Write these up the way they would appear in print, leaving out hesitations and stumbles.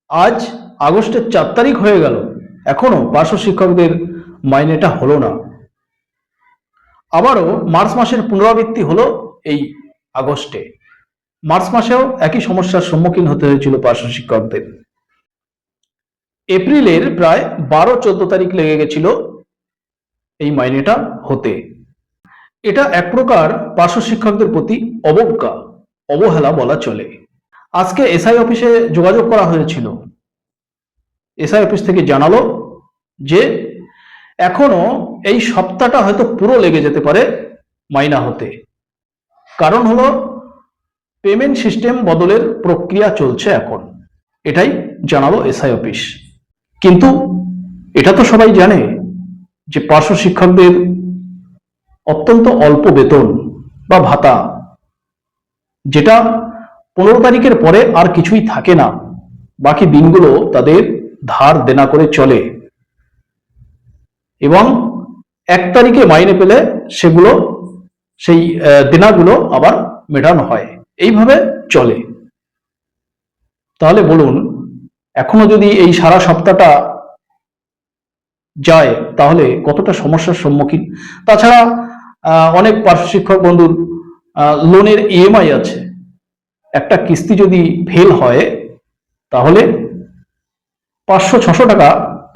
আজ আগস্টের 4 তারিখ হয়ে গেল, এখনো পার্শ্ব শিক্ষকদের মাইনেটা হলো না। আবারও মার্চ মাসের পুনরাবৃত্তি হলো এই আগস্টে। মার্চ মাসেও একই সমস্যার সম্মুখীন হতে হয়েছিল পার্শ্ব শিক্ষকদের। এপ্রিলের প্রায় 12-14 তারিখ লেগে গেছিল এই মাইনেটা হতে। এটা এক প্রকার পার্শ্ব শিক্ষকদের প্রতি অবজ্ঞা, অবহেলা বলা চলে। আজকে এসআই অফিসে যোগাযোগ করা হয়েছিল। এসআই অফিস থেকে জানালো যে এখনো এই সপ্তাহটা হয়তো পুরো লেগে যেতে পারে মাইনা হতে। কারণ হলো পেমেন্ট সিস্টেম বদলের প্রক্রিয়া চলছে এখন, এটাই জানালো এসআই অফিস। কিন্তু এটা তো সবাই জানে যে পার্শ্ব শিক্ষকদের অত্যন্ত অল্প বেতন বা ভাতা, যেটা 15 তারিখের পরে আর কিছুই থাকে না, বাকি দিনগুলো তাদের ধার দেনা করে চলে এবং 1 তারিখে মাইনে পেলে সেগুলো সেই দেনাগুলো আবার মেটানো হয়, এইভাবে চলে। তাহলে বলুন, এখনো যদি এই সারা সপ্তাহটা যায় তাহলে কতটা সমস্যার সম্মুখীন। তাছাড়া অনেক পার্শ্ব শিক্ষক বন্ধুর লোনের ইএমআই আছে, একটা কিস্তি যদি ফেল হয় তাহলে 500-600 টাকা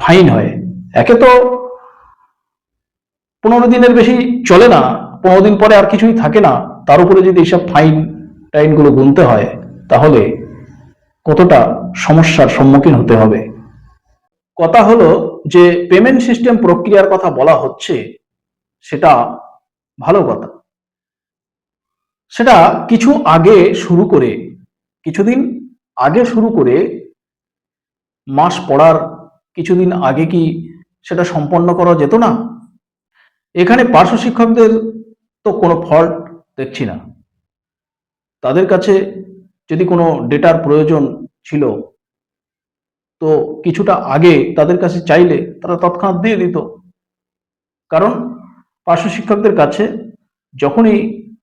ফাইন হয়। একে তো 15 দিনের বেশি চলে না, 15 দিন পরে আর কিছুই থাকে না, তার উপরে যদি এইসব ফাইন টাইনগুলো গুনতে হয় তাহলে কতটা সমস্যার সম্মুখীন হতে হবে। কথা হলো যে পেমেন্ট সিস্টেম প্রক্রিয়ার কথা বলা হচ্ছে, সেটা ভালো কথা। সেটা কিছুদিন আগে শুরু করে মাস পড়ার কিছুদিন আগে কি সেটা সম্পন্ন করা যেত না? এখানে পার্শ্ব শিক্ষকদের তো কোনো ফল্ট দেখছি না। তাদের কাছে যদি কোনো ডেটার প্রয়োজন ছিল তো কিছুটা আগে তাদের কাছে চাইলে তারা তৎক্ষণাৎ দিয়ে দিত। কারণ পার্শ্ব শিক্ষকদের কাছে যখনই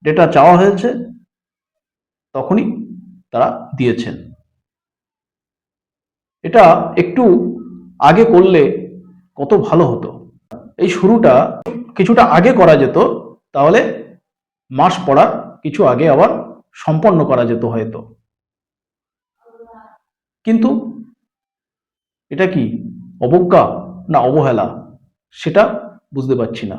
ডেটা চাওয়া হয়েছে তখনই তারা দিয়েছেন। এটা একটু আগে করলে কত ভালো হতো। এই শুরুটা কিছুটা আগে করা যেত, তাহলে মাস পড়ার কিছু আগে আবার সম্পন্ন করা যেত হয়তো। কিন্তু এটা কি অবজ্ঞা না অবহেলা, সেটা বুঝতে পারছি না।